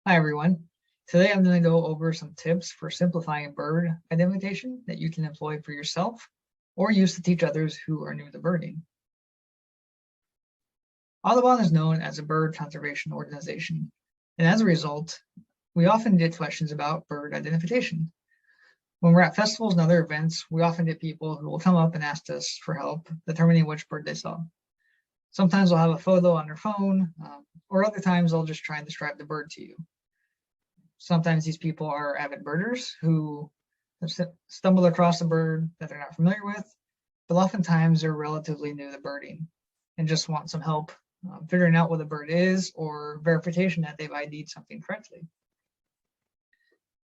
Hi everyone. Today I'm going to go over some tips for simplifying bird identification that you can employ for yourself or use to teach others who are new to birding. Audubon is known as a bird conservation organization, and as a result, we often get questions about bird identification. When we're at festivals and other events, we often get people who will come up and ask us for help determining which bird they saw. Sometimes they'll have a photo on their phone, or other times they'll just try and describe the bird to you. Sometimes these people are avid birders who have stumbled across a bird that they're not familiar with, but oftentimes they're relatively new to birding and just want some help figuring out what a bird is or verification that they've ID'd something correctly.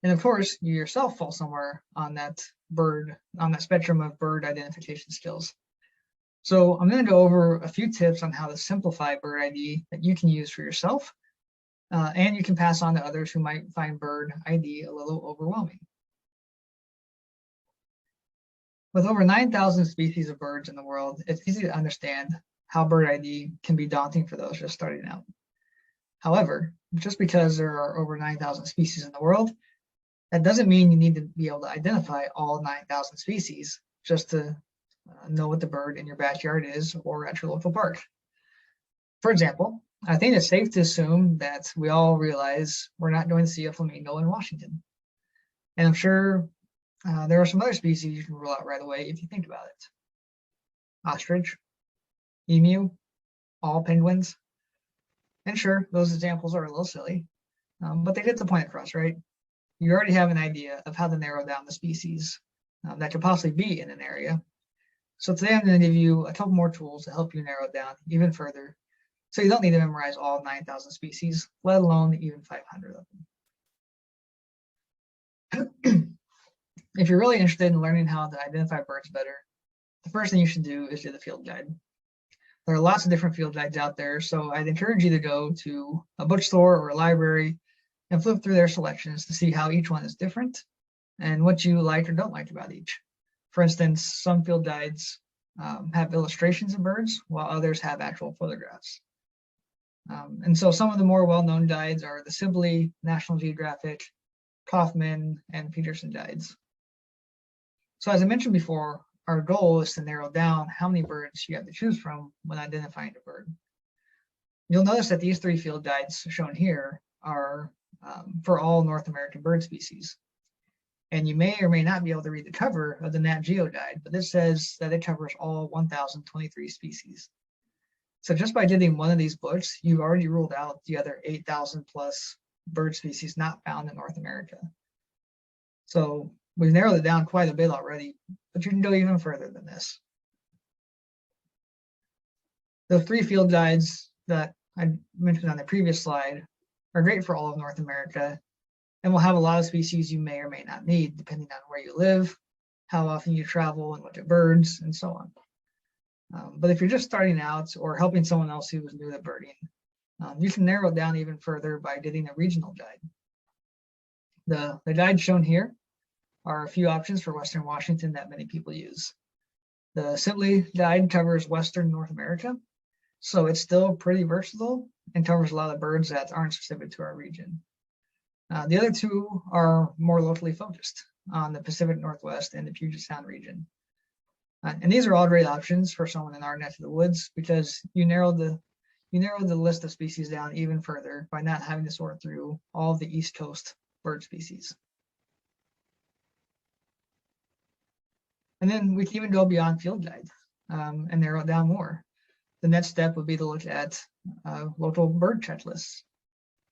And of course, you yourself fall somewhere on that spectrum of bird identification skills. So I'm going to go over a few tips on how to simplify bird ID that you can use for yourself. And you can pass on to others who might find bird ID a little overwhelming. With over 9,000 species of birds in the world, it's easy to understand how bird ID can be daunting for those just starting out. However, just because there are over 9,000 species in the world, that doesn't mean you need to be able to identify all 9,000 species just to know what the bird in your backyard is or at your local park. For example, I think it's safe to assume that we all realize we're not going to see a flamingo in Washington. And I'm sure there are some other species you can rule out right away if you think about it. Ostrich, emu, all penguins. And sure, those examples are a little silly, but they get the point across, right? You already have an idea of how to narrow down the species that could possibly be in an area. So today I'm going to give you a couple more tools to help you narrow it down even further, so you don't need to memorize all 9,000 species, let alone even 500 of them. If you're really interested in learning how to identify birds better, the first thing you should do is do the field guide. There are lots of different field guides out there, so I'd encourage you to go to a bookstore or a library and flip through their selections to see how each one is different and what you like or don't like about each. For instance, some field guides have illustrations of birds, while others have actual photographs. And so some of the more well-known guides are the Sibley, National Geographic, Kaufman, and Peterson guides. So as I mentioned before, our goal is to narrow down how many birds you have to choose from when identifying a bird. You'll notice that these three field guides shown here are for all North American bird species. And you may or may not be able to read the cover of the Nat Geo guide, but this says that it covers all 1,023 species. So just by getting one of these books, you've already ruled out the other 8,000 plus bird species not found in North America. So we've narrowed it down quite a bit already, but you can go even further than this. The three field guides that I mentioned on the previous slide are great for all of North America, and will have a lot of species you may or may not need, depending on where you live, how often you travel and look at birds, and so on. But if you're just starting out or helping someone else who is new to birding, you can narrow it down even further by getting a regional guide. The guides shown here are a few options for Western Washington that many people use. The Sibley guide covers Western North America, so it's still pretty versatile and covers a lot of birds that aren't specific to our region. The other two are more locally focused on the Pacific Northwest and the Puget Sound region. And these are all great options for someone in our neck of the woods because you narrow the list of species down even further by not having to sort through all of the East Coast bird species. And then we can even go beyond field guides and narrow it down more. The next step would be to look at local bird checklists.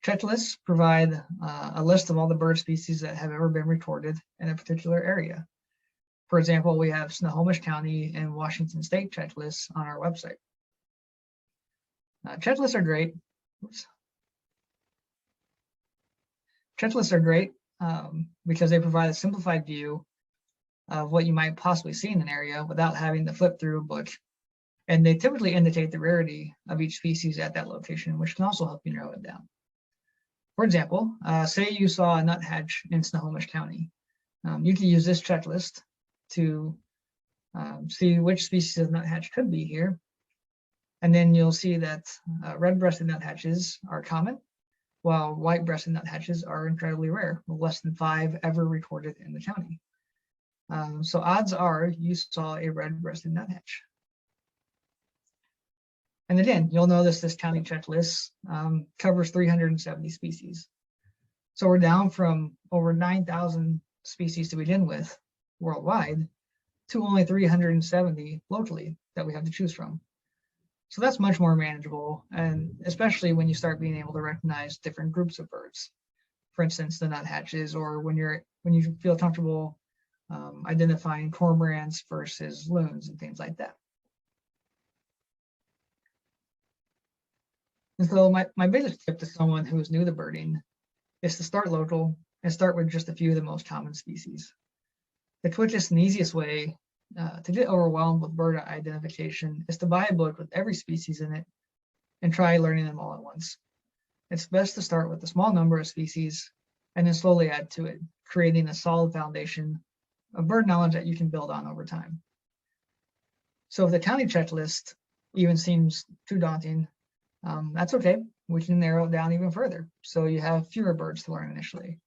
Checklists provide a list of all the bird species that have ever been recorded in a particular area. For example, we have Snohomish County and Washington State checklists on our website. Checklists are great. Checklists are great because they provide a simplified view of what you might possibly see in an area without having to flip through a book. And they typically indicate the rarity of each species at that location, which can also help you narrow it down. For example, say you saw a nuthatch in Snohomish County. You can use this checklist to see which species of nuthatch could be here. And then you'll see that red-breasted nuthatches are common, while white-breasted nuthatches are incredibly rare, with less than 5 ever recorded in the county. So odds are you saw a red-breasted nuthatch. And again, you'll notice this county checklist covers 370 species. So we're down from over 9,000 species to begin with worldwide to only 370 locally that we have to choose from. So that's much more manageable, and especially when you start being able to recognize different groups of birds. For instance, the nuthatches, or when you feel comfortable identifying cormorants versus loons and things like that. And so my biggest tip to someone who is new to birding is to start local and start with just a few of the most common species. The quickest and easiest way to get overwhelmed with bird identification is to buy a book with every species in it and try learning them all at once. It's best to start with a small number of species and then slowly add to it, creating a solid foundation of bird knowledge that you can build on over time. So if the county checklist even seems too daunting, that's okay. We can narrow it down even further, so you have fewer birds to learn initially.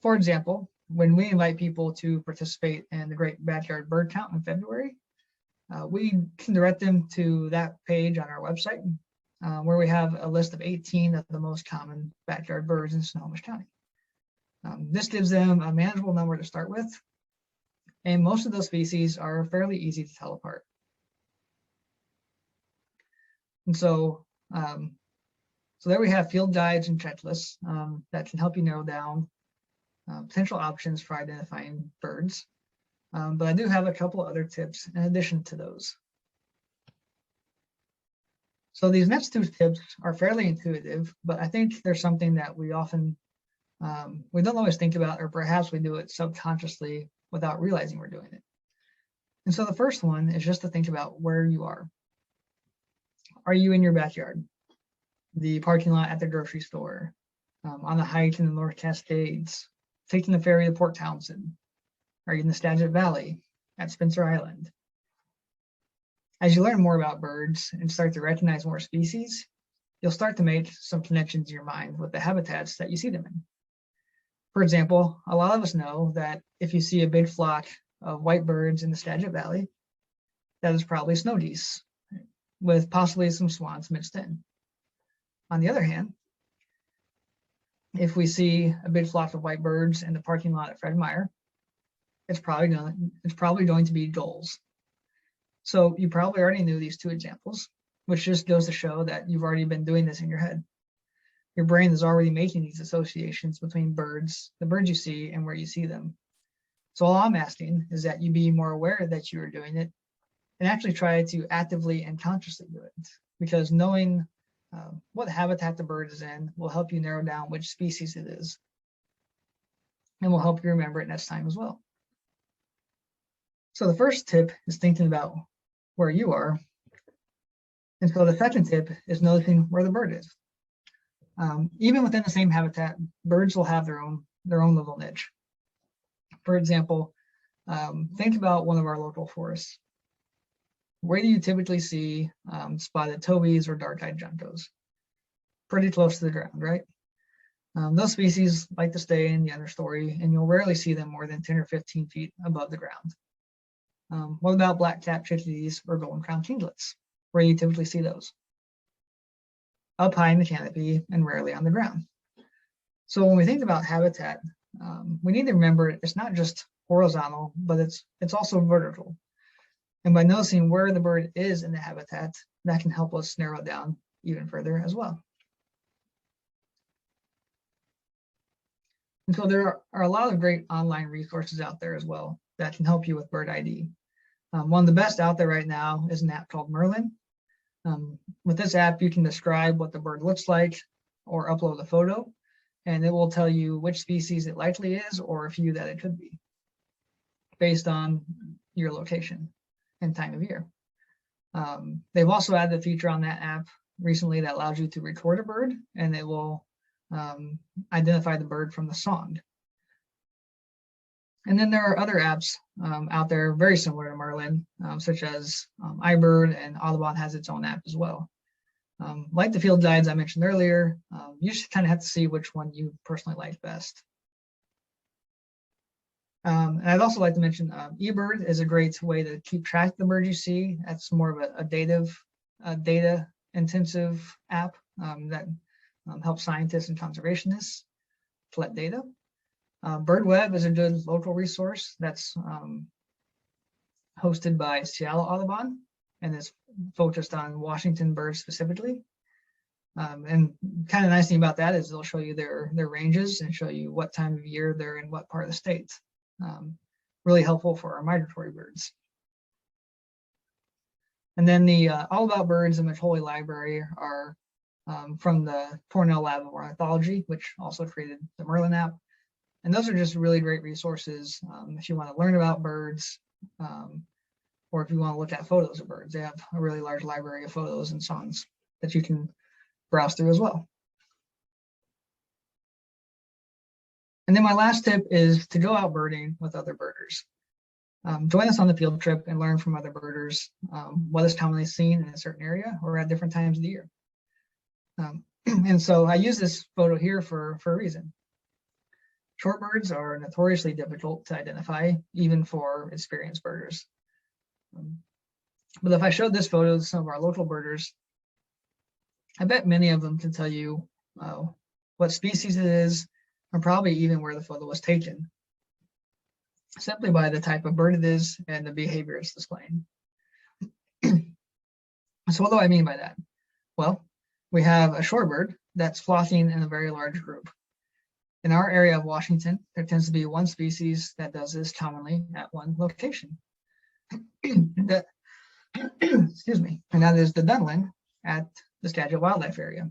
For example, when we invite people to participate in the Great Backyard Bird Count in February, we can direct them to that page on our website, where we have a list of 18 of the most common backyard birds in Snohomish County. This gives them a manageable number to start with, and most of those species are fairly easy to tell apart. And so there we have field guides and checklists that can help you narrow down potential options for identifying birds. But I do have a couple other tips in addition to those. So these next two tips are fairly intuitive, but I think there's something that we often, we don't always think about, or perhaps we do it subconsciously without realizing we're doing it. And so the first one is just to think about where you are. Are you in your backyard, the parking lot at the grocery store, on the hike in the North Cascades, taking the ferry to Port Townsend? Are you in the Skagit Valley, at Spencer Island? As you learn more about birds and start to recognize more species, you'll start to make some connections in your mind with the habitats that you see them in. For example, a lot of us know that if you see a big flock of white birds in the Skagit Valley, that is probably snow geese, with possibly some swans mixed in. On the other hand, if we see a big flock of white birds in the parking lot at Fred Meyer, it's probably going to be gulls. So you probably already knew these two examples, which just goes to show that you've already been doing this in your head. Your brain is already making these associations between birds, the birds you see, and where you see them. So all I'm asking is that you be more aware that you are doing it and actually try to actively and consciously do it, because knowing what habitat the bird is in will help you narrow down which species it is, and will help you remember it next time as well. So the first tip is thinking about where you are. And so the second tip is noticing where the bird is. Even within the same habitat, birds will have their own little niche. For example, think about one of our local forests. Where do you typically see spotted tobies or dark-eyed juncos? Pretty close to the ground, right? Those species like to stay in the understory, and you'll rarely see them more than 10 or 15 feet above the ground. What about black-capped chickadees or golden-crowned kinglets? Where do you typically see those? Up high in the canopy and rarely on the ground. So when we think about habitat, we need to remember it's not just horizontal, but it's also vertical. And by noticing where the bird is in the habitat, that can help us narrow it down even further as well. And so there are a lot of great online resources out there as well that can help you with bird ID. One of the best out there right now is an app called Merlin. With this app, you can describe what the bird looks like or upload a photo, and it will tell you which species it likely is or a few that it could be based on your location and time of year. They've also added a feature on that app recently that allows you to record a bird, and it will identify the bird from the song. And then there are other apps out there very similar to Merlin, such as iBird, and Audubon has its own app as well. Like the field guides I mentioned earlier, you just kind of have to see which one you personally like best. And I'd also like to mention eBird is a great way to keep track of the birds you see. That's more of a data intensive app that helps scientists and conservationists collect data. BirdWeb is a good local resource that's hosted by Seattle Audubon and is focused on Washington birds specifically. And kind of nice thing about that is they'll show you their ranges and show you what time of year they're in what part of the state. Really helpful for our migratory birds. And then the All About Birds and Macaulay Library are from the Cornell Lab of Ornithology, which also created the Merlin app. And those are just really great resources if you want to learn about birds, or if you want to look at photos of birds. They have a really large library of photos and songs that you can browse through as well. And then my last tip is to go out birding with other birders. Join us on the field trip and learn from other birders what is commonly seen in a certain area or at different times of the year. And so I use this photo here for a reason. Shorebirds are notoriously difficult to identify, even for experienced birders. But if I showed this photo to some of our local birders, I bet many of them can tell you what species it is, and probably even where the photo was taken, simply by the type of bird it is and the behavior it's displaying. So what do I mean by that? Well, we have a shorebird that's flocking in a very large group. In our area of Washington, there tends to be one species that does this commonly at one location. Excuse me, and that is the Dunlin at the Skagit Wildlife Area.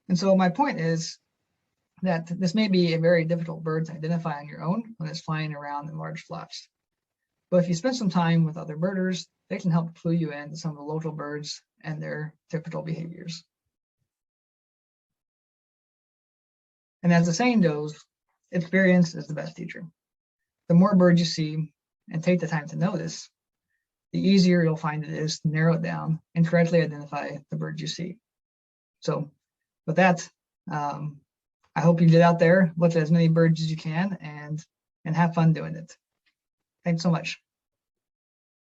And so my point is that this may be a very difficult bird to identify on your own when it's flying around in large flocks. But if you spend some time with other birders, they can help clue you in to some of the local birds and their typical behaviors. And as the saying goes, experience is the best teacher. The more birds you see and take the time to notice, the easier you'll find it is to narrow it down and correctly identify the birds you see. So with that, I hope you get out there, look at as many birds as you can, and have fun doing it. Thanks so much.